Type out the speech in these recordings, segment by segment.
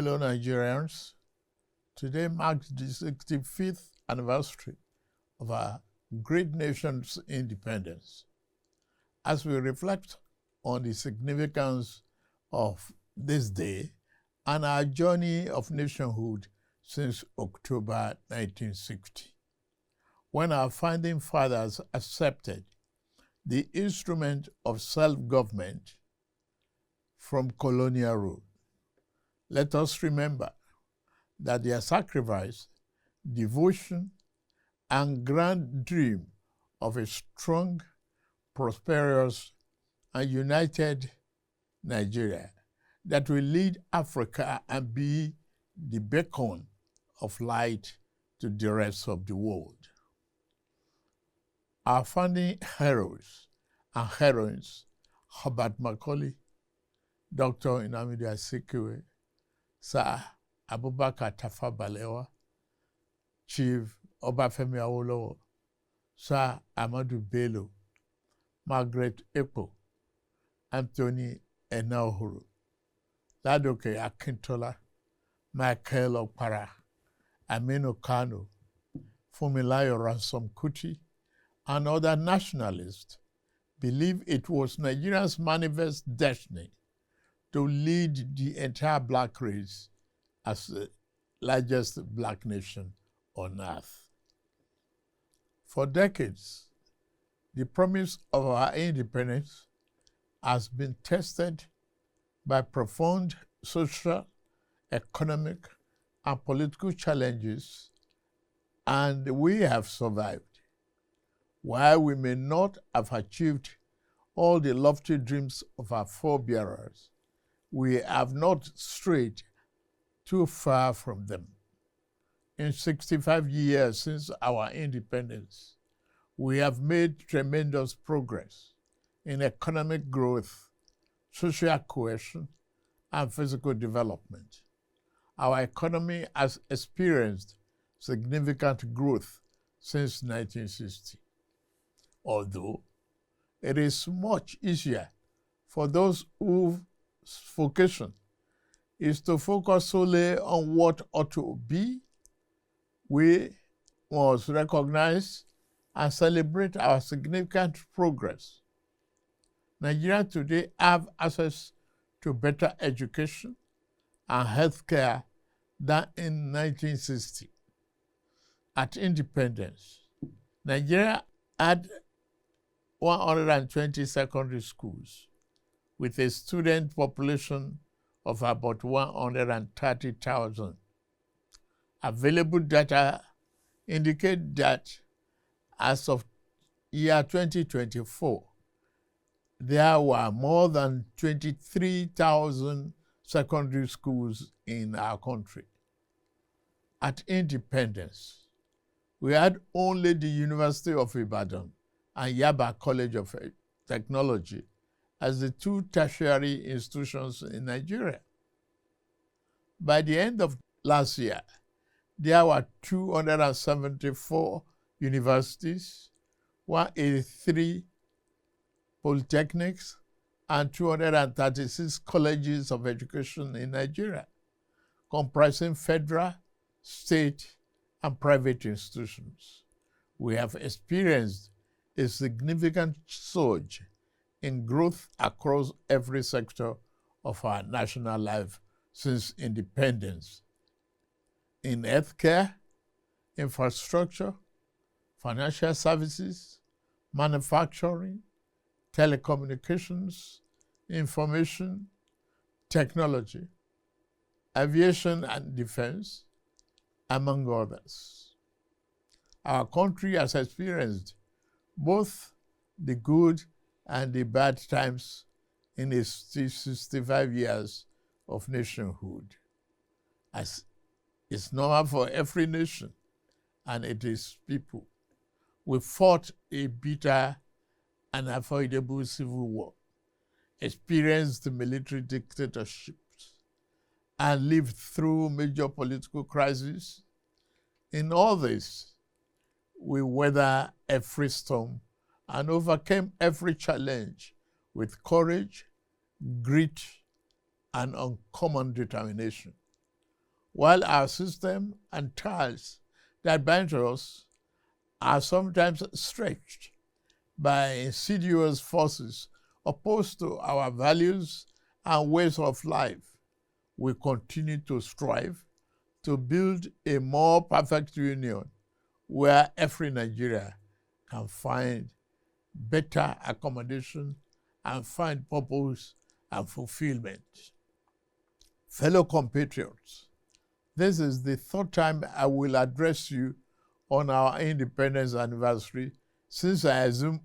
Fellow Nigerians, today marks the 65th anniversary of our great nation's independence. As we reflect on the significance of this day and our journey of nationhood since October 1960, when our founding fathers accepted the instrument of self-government from colonial rule, let us remember that their sacrifice, devotion, and grand dream of a strong, prosperous, and united Nigeria that will lead Africa and be the beacon of light to the rest of the world. Our founding heroes and heroines, Herbert Macaulay, Dr. Nnamdi Azikiwe, Sir Abubakar Tafawa Balewa, Chief Obafemi Awolowo, Sir Ahmadu Bello, Margaret Ekpo, Anthony Enahoro, Ladoke Akintola, Michael Okpara, Aminu Kano, Funmilayo Ransome Kuti, and other nationalists believe it was Nigeria's manifest destiny to lead the entire black race as the largest black nation on earth. For decades, the promise of our independence has been tested by profound social, economic, and political challenges, and we have survived. While we may not have achieved all the lofty dreams of our forebearers, we have not strayed too far from them. In 65 years since our independence, we have made tremendous progress in economic growth, social cohesion, and physical development. Our economy has experienced significant growth since 1960. Although it is much easier for those whose vocation is to focus solely on what ought to be, we must recognize and celebrate our significant progress. Nigerians today have access to better education and healthcare than in 1960. At independence, Nigeria had 120 secondary schools with a student population of about 130,000. Available data indicate that as of year 2024, there were more than 23,000 secondary schools in our country. At independence, we had only the University of Ibadan and Yaba College of Technology as the two tertiary institutions in Nigeria. By the end of last year, there were 274 universities, 183 polytechnics, and 236 colleges of education in Nigeria, comprising federal, state, and private institutions. We have experienced a significant surge in growth across every sector of our national life since independence. In healthcare, infrastructure, financial services, manufacturing, telecommunications, information, technology, aviation and defense, among others. Our country has experienced both the good and the bad times in its 65 years of nationhood. As is normal for every nation and its people, we fought a bitter and unavoidable civil war, experienced military dictatorships, and lived through major political crises. In all this, we weathered every storm and overcame every challenge with courage, grit, and uncommon determination. while our system and ties that bind us are sometimes stretched by insidious forces opposed to our values and ways of life, we continue to strive to build a more perfect union where every Nigerian can find better accommodation and find purpose and fulfillment. Fellow compatriots, this is the third time I will address you on our independence anniversary since I assumed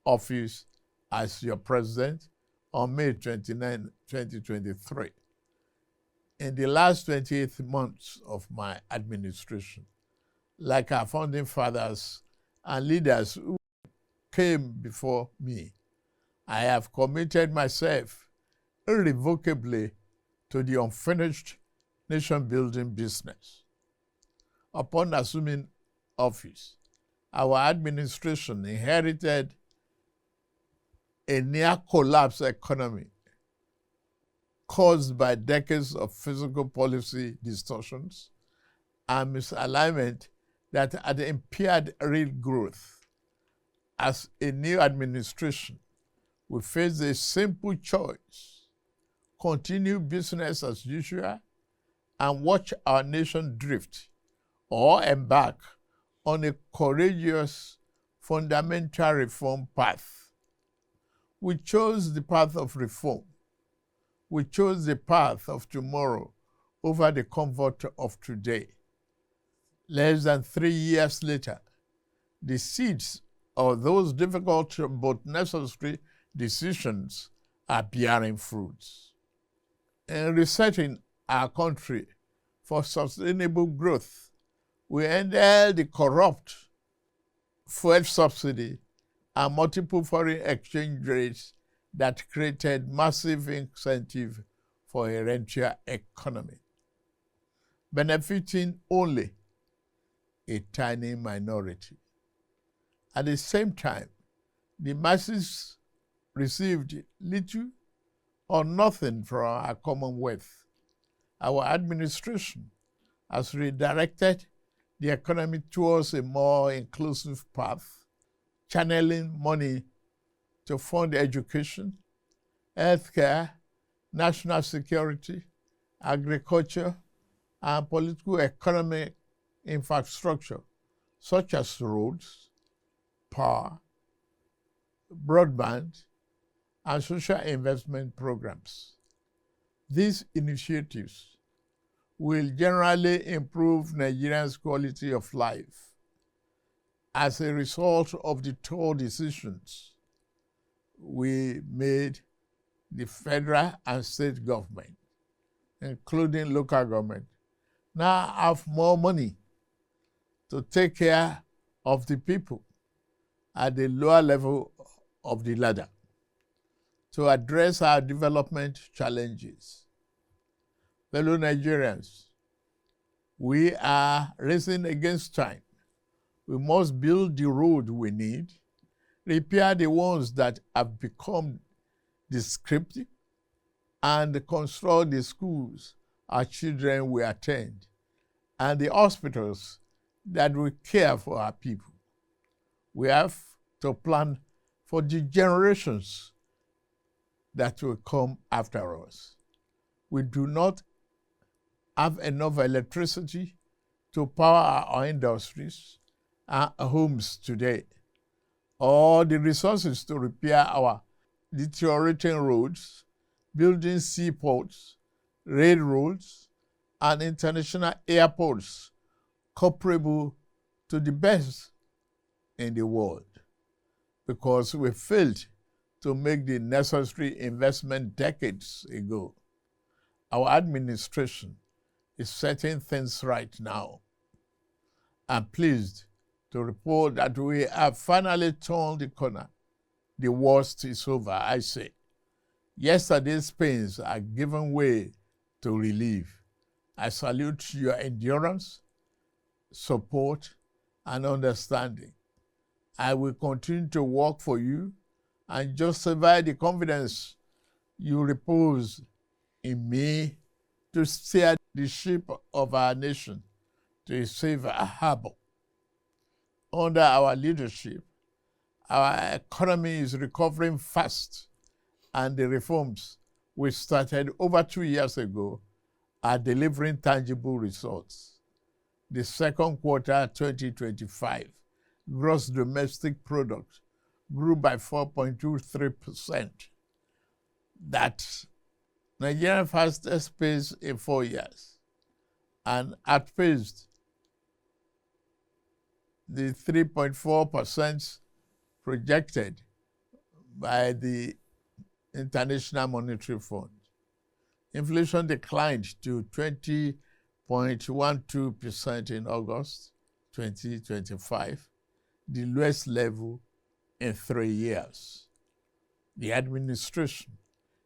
office as your president on May 29, 2023. In the last 28 months of my administration, like our founding fathers and leaders who came before me, I have committed myself irrevocably to the unfinished nation-building business. Upon assuming office, our administration inherited a near-collapse economy caused by decades of fiscal policy distortions and misalignment that had impaired real growth. As a new administration, we face a simple choice: continue business as usual and watch our nation drift, or embark on a courageous fundamental reform path. We chose the path of reform. We chose the path of tomorrow over the comfort of today. Less than 3 years later, the seeds of those difficult but necessary decisions are bearing fruits. In resetting our country for sustainable growth, we ended the corrupt fuel subsidy and multiple foreign exchange rates that created massive incentive for a rentier economy, benefiting only a tiny minority. At the same time, the masses received little or nothing from our commonwealth. Our administration has redirected the economy towards a more inclusive path, channeling money to fund education, healthcare, national security, agriculture, and political economic infrastructure, such as roads, power, broadband, and social investment programs. These initiatives will generally improve Nigerians' quality of life as a result of the tough decisions we made. The federal and state government, including local government, now have more money to take care of the people at the lower level of the ladder to address our development challenges. Fellow Nigerians, we are racing against time. We must build the road we need, repair the ones that have become descriptive, and construct the schools our children will attend and the hospitals that will care for our people. We have to plan for the generations that will come after us. We do not have enough electricity to power our industries and homes today, or the resources to repair our deteriorating roads, building seaports, railroads, and international airports comparable to the best in the world, because we failed to make the necessary investment decades ago. Our administration is setting things right now. I'm pleased to report that we have finally turned the corner. The worst is over, I say. Yesterday's pains are giving way to relief. I salute your endurance, support, and understanding. I will continue to work for you and justify the confidence you repose in me to steer the ship of our nation to a safer harbor. Under our leadership, our economy is recovering fast, and the reforms we started over 2 years ago are delivering tangible results. The second quarter 2025 gross domestic product grew by 4.23%. That's Nigeria's fastest pace in 4 years and outpaced the 3.4% projected by the International Monetary Fund. Inflation declined to 20.12% in August 2025, the lowest level in 3 years. The administration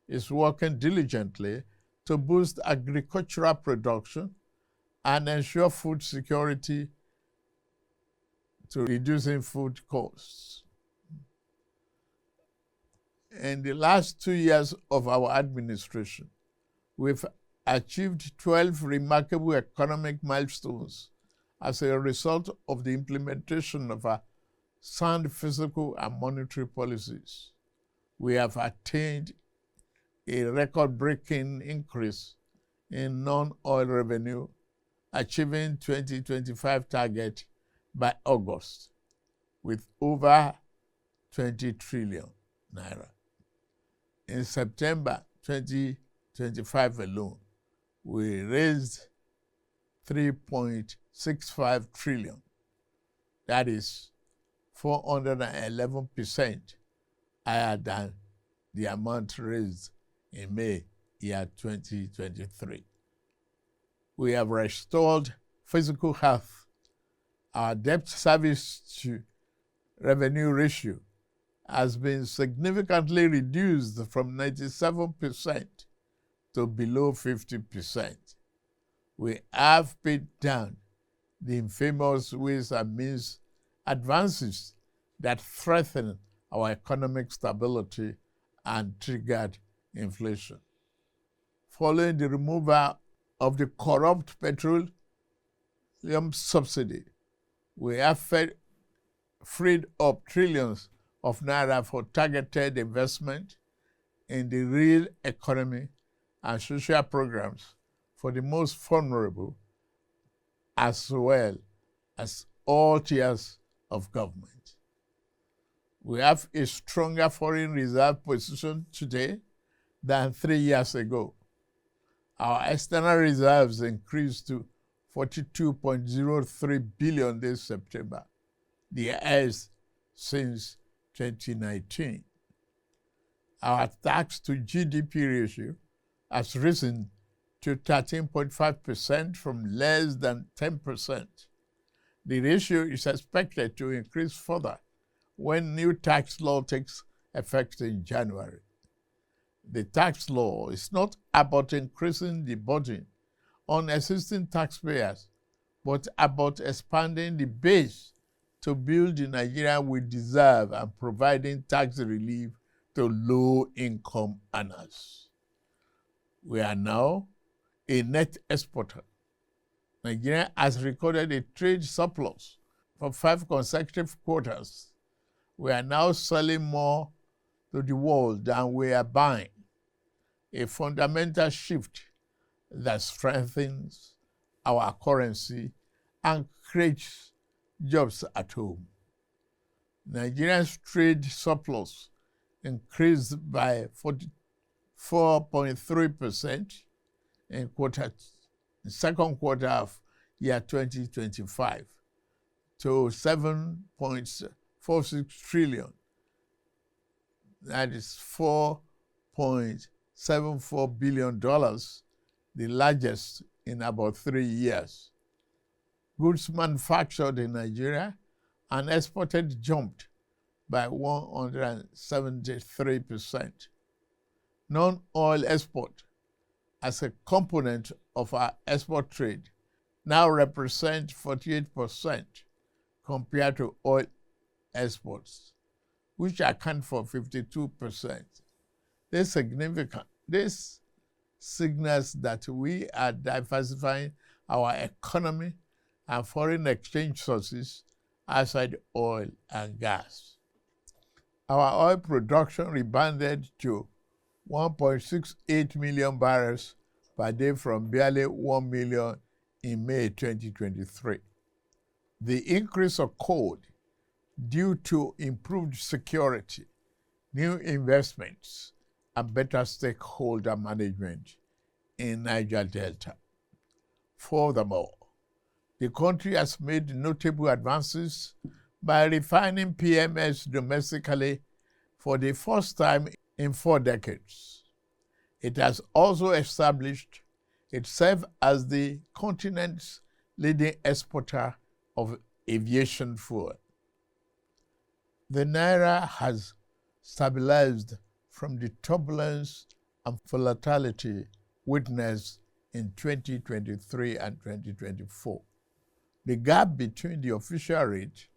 is working diligently to boost agricultural production and ensure food security to reducing food costs. In the last 2 years of our administration, we've achieved 12 remarkable economic milestones as a result of the implementation of our sound fiscal and monetary policies. We have attained a record-breaking increase in non-oil revenue, achieving 2025 target by August with over 20 trillion naira. In September 2025 alone, we raised 3.65 trillion. That is 411% higher than the amount raised in May year 2023. We have restored physical health. Our debt service to revenue ratio has been significantly reduced from 97% to below 50%. We have paid down the infamous ways and means advances that threaten our economic stability and triggered inflation. Following the removal of the corrupt petroleum subsidy, we have freed up trillions of naira for targeted investment in the real economy and social programs for the most vulnerable, as well as all tiers of government. We have a stronger foreign reserve position today than 3 years ago. Our external reserves increased to 42.03 billion this September, the highest since 2019. Our tax to GDP ratio has risen to 13.5% from less than 10%. The ratio is expected to increase further when new tax law takes effect in January. The tax law is not about increasing the burden on existing taxpayers, but about expanding the base to build the Nigeria we deserve and providing tax relief to low-income earners. We are now a net exporter. Nigeria has recorded a trade surplus for 5 consecutive quarters. We are now selling more to the world than we are buying, a fundamental shift that strengthens our currency and creates jobs at home. Nigeria's trade surplus increased by 44.3% in the second quarter of year 2025 to 7.46 trillion. That is $4.74 billion, the largest in about 3 years. Goods manufactured in Nigeria and exported jumped by 173%. Non-oil export as a component of our export trade now represents 48% compared to oil exports, which account for 52%. This signals that we are diversifying our economy and foreign exchange sources outside oil and gas. Our oil production rebounded to 1.68 million barrels per day from barely 1 million in May 2023. The increase occurred due to improved security, new investments, and better stakeholder management in Niger Delta. Furthermore, the country has made notable advances by refining PMS domestically for the first time in 4 decades. It has also established itself as the continent's leading exporter of aviation fuel. The Naira has stabilized from the turbulence and volatility witnessed in 2023 and 2024. The gap between the official rate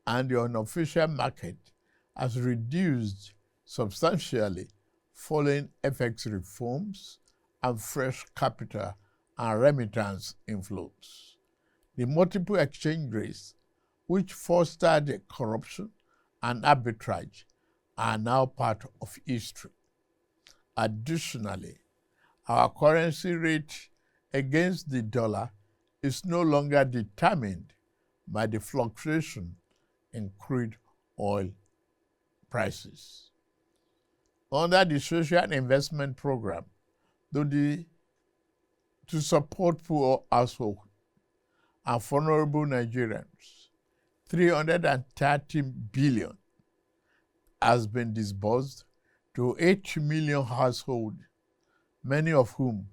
and the unofficial market has reduced substantially following FX reforms and fresh capital and remittance inflows. The multiple exchange rates, which fostered corruption and arbitrage, are now part of history. Additionally, our currency rate against the dollar is no longer determined by the fluctuation in crude oil prices. Under the Social Investment Program, to support poor households and vulnerable Nigerians, 330 billion has been disbursed to 8 million households, many of whom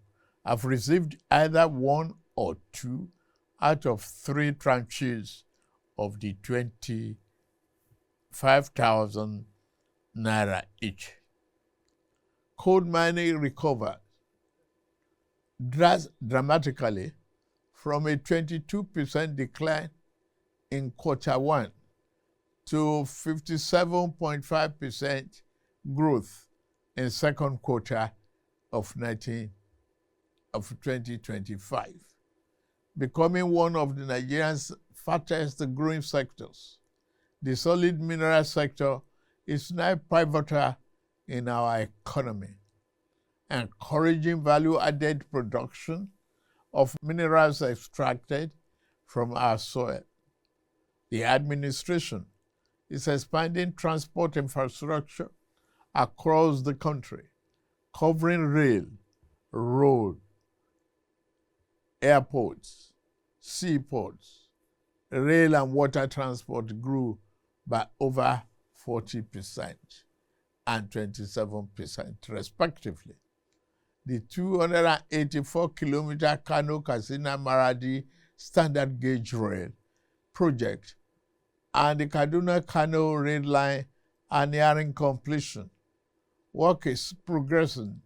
have received either 1 or 2 out of 3 tranches of the 25,000 naira each. Coal mining recovered dramatically from a 22% decline in Q1 to 57.5% growth in second quarter of 2025, becoming one of the Nigerian's fastest growing sectors. The solid mineral sector is now pivotal in our economy, encouraging value-added production of minerals extracted from our soil. The administration is expanding transport infrastructure across the country, covering rail, road, airports, seaports. Rail and water transport grew by over 40% and 27% respectively. The 284-kilometer Kano-Katsina-Maradi standard gauge rail project and the Kaduna-Kano rail line are nearing completion. Work is progressing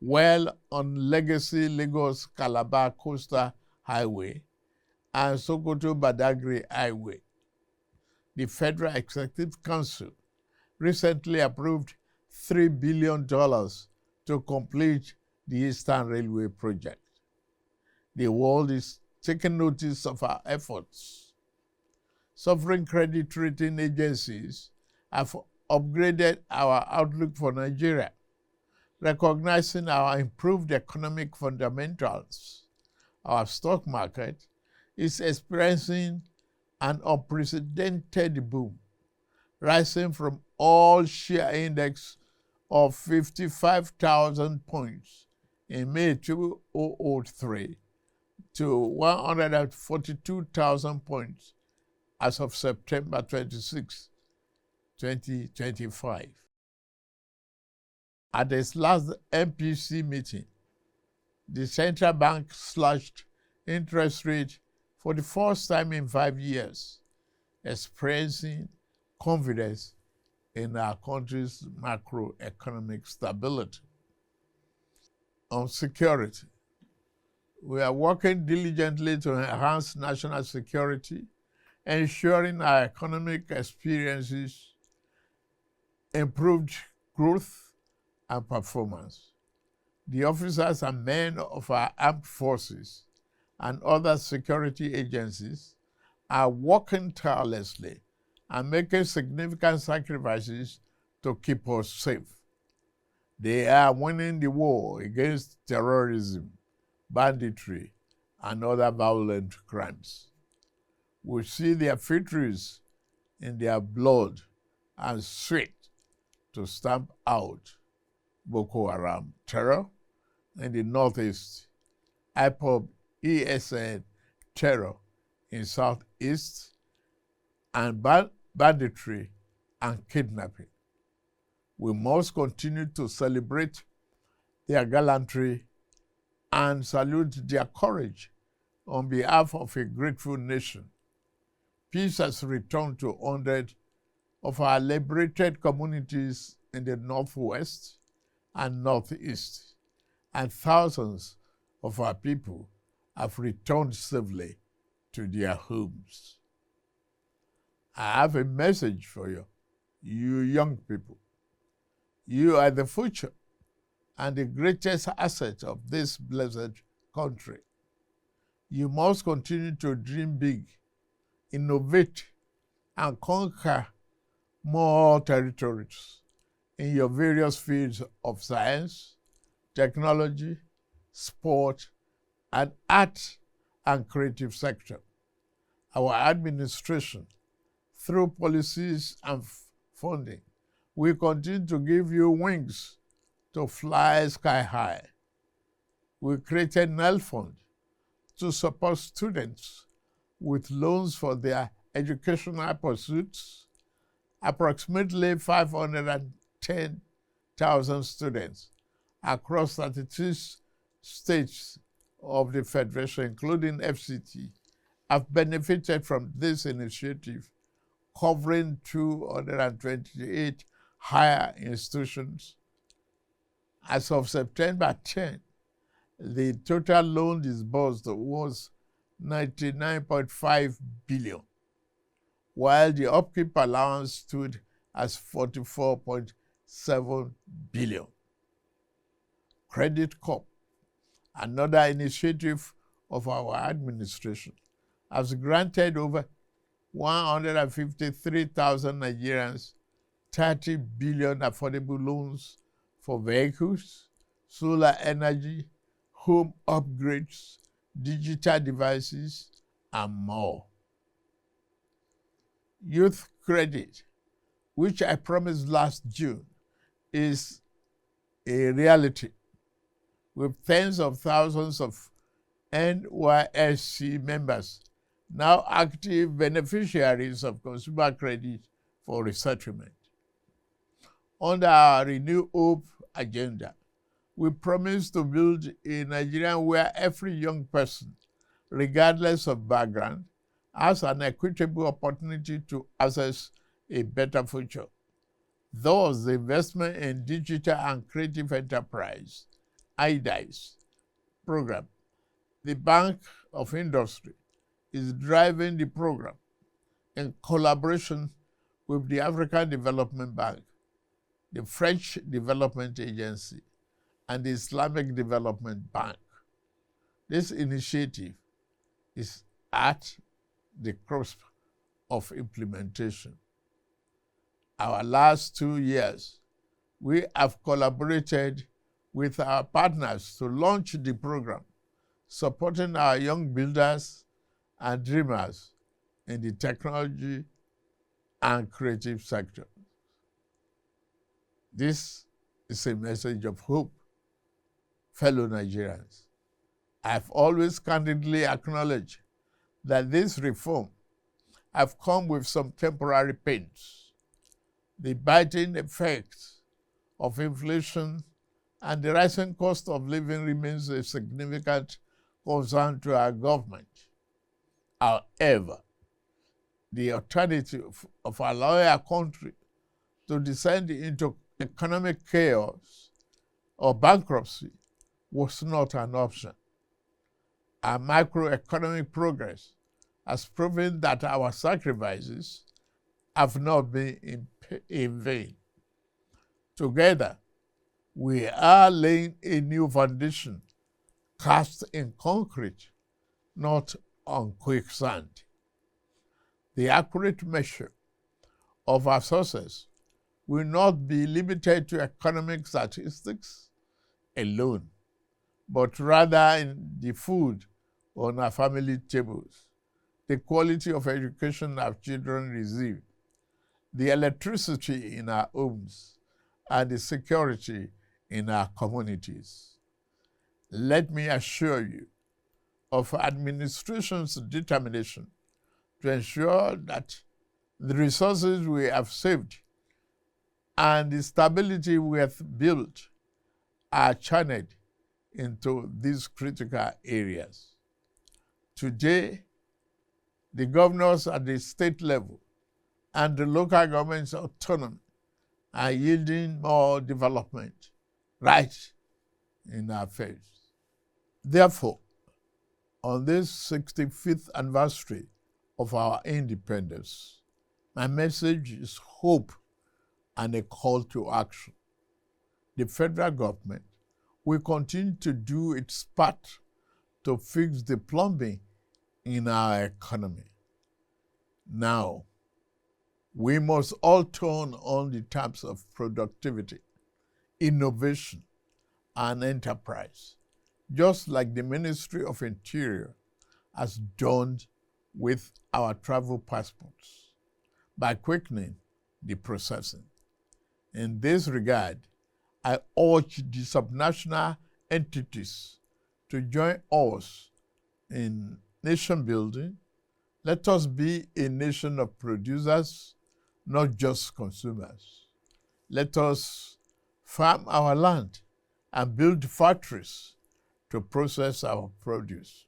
well on legacy Lagos-Calabar Coastal Highway and Sokoto-Badagry Highway. The Federal Executive Council recently approved $3 billion to complete the Eastern Railway project. The world is taking notice of our efforts. Sovereign credit rating agencies have upgraded our outlook for Nigeria, recognizing our improved economic fundamentals. Our stock market is experiencing an unprecedented boom, rising from all-share index of 55,000 points in May 2003 to 142,000 points as of September 26, 2025. At its last MPC meeting, the central bank slashed interest rate for the first time in 5 years, expressing confidence in our country's macroeconomic stability. On security, we are working diligently to enhance national security, ensuring our economic experiences improved growth and performance. The officers and men of our armed forces and other security agencies are working tirelessly and making significant sacrifices to keep us safe. They are winning the war against terrorism, banditry, and other violent crimes. We see their victories in their blood and sweat to stamp out Boko Haram terror in the northeast, IPOB ESN terror in southeast, and banditry and kidnapping. We must continue to celebrate their gallantry and salute their courage on behalf of a grateful nation. Peace has returned to 100 of our liberated communities in the northwest and northeast, and thousands of our people have returned safely to their homes. I have a message for you, you young people. You are the future and the greatest asset of this blessed country. You must continue to dream big, innovate, and conquer more territories in your various fields of science, technology, sport, and art and creative sector. Our administration, through policies and funding, we continue to give you wings to fly sky high. We created NEL Fund to support students with loans for their educational pursuits. Approximately 510,000 students across 36 states of the Federation, including FCT, have benefited from this initiative, covering 228 higher institutions. As of September 10, the total loan disbursed was 99.5 billion, while the upkeep allowance stood as 44.7 billion. Credit Corp, another initiative of our administration, has granted over 153,000 Nigerians 30 billion affordable loans for vehicles, solar energy, home upgrades, digital devices, and more. Youth credit, which I promised last June, is a reality, with tens of thousands of NYSC members now active beneficiaries of consumer credit for resettlement. Under our Renew Hope agenda, we promise to build a Nigeria where every young person, regardless of background, has an equitable opportunity to access a better future. Thus, the investment in digital and creative enterprise, IDICE program, the Bank of Industry, is driving the program in collaboration with the African Development Bank, the French Development Agency, and the Islamic Development Bank. This initiative is at the cusp of implementation. Our last 2 years, we have collaborated with our partners to launch the program, supporting our young builders and dreamers in the technology and creative sector. This is a message of hope, fellow Nigerians. I've always candidly acknowledged that this reform have come with some temporary pains. The biting effects of inflation and the rising cost of living remains a significant concern to our government. However, the alternative of allowing our country to descend into economic chaos or bankruptcy was not an option. Our macroeconomic progress has proven that our sacrifices have not been in vain. Together, We are laying a new foundation cast in concrete, not on quicksand. The accurate measure of our success will not be limited to economic statistics alone, but rather in the food on our family tables, the quality of education our children receive, the electricity in our homes, and the security in our communities. Let me assure you of administration's determination to ensure that the resources we have saved and the stability we have built are channeled into these critical areas. Today, the governors at the state level and the local government's autonomy are yielding more development right in our face. Therefore, on this 65th anniversary of our independence, my message is hope and a call to action. The federal government will continue to do its part to fix the plumbing in our economy. Now, we must all turn on the taps of productivity, innovation, and enterprise, just like the Ministry of Interior has done with our travel passports, by quickening the processing. In this regard, I urge the subnational entities to join us in nation building. Let us be a nation of producers, not just consumers. Let us farm our land and build factories to process our produce.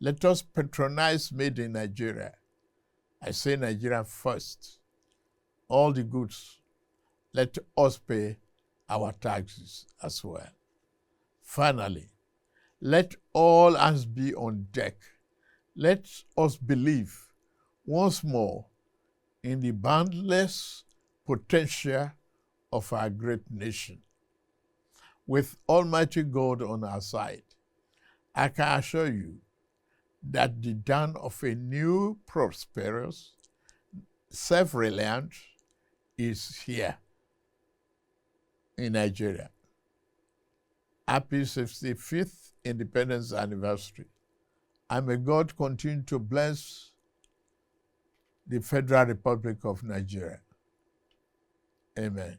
Let us patronize made in Nigeria. I say Nigeria first. All the goods, let us pay our taxes as well. Finally, let all hands be on deck. Let us believe once more in the boundless potential of our great nation. With Almighty God on our side, I can assure you that the dawn of a new, prosperous, self-reliant is here in Nigeria. Happy 65th Independence Anniversary. And may God continue to bless the Federal Republic of Nigeria. Amen.